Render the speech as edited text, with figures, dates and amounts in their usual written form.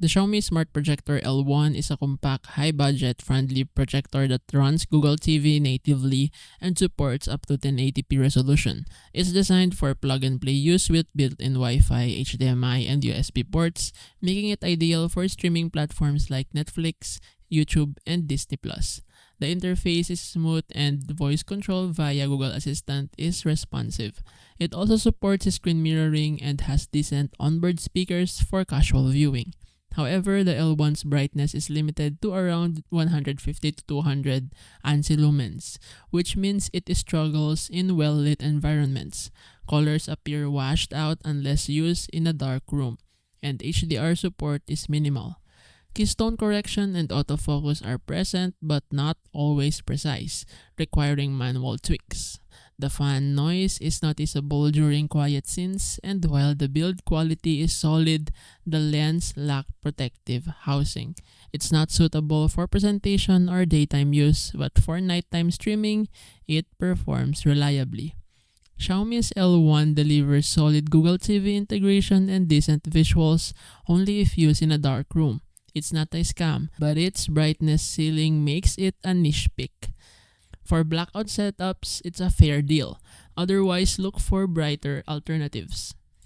The Xiaomi Smart Projector L1 is a compact, high-budget, friendly projector that runs Google TV natively and supports up to 1080p resolution. It's designed for plug-and-play use with built-in Wi-Fi, HDMI, and USB ports, making it ideal for streaming platforms like Netflix, YouTube, and Disney+. The interface is smooth and voice control via Google Assistant is responsive. It also supports screen mirroring and has decent onboard speakers for casual viewing. However, the L1's brightness is limited to around 150 to 200 ANSI lumens, which means it struggles in well-lit environments. Colors appear washed out unless used in a dark room, and HDR support is minimal. Keystone correction and autofocus are present but not always precise, requiring manual tweaks. The fan noise is noticeable during quiet scenes, and while the build quality is solid, the lens lacks protective housing. It's not suitable for presentation or daytime use, but for nighttime streaming, it performs reliably. Xiaomi's L1 delivers solid Google TV integration and decent visuals only if used in a dark room. It's not a scam, but its brightness ceiling makes it a niche pick. For blackout setups, it's a fair deal. Otherwise, look for brighter alternatives.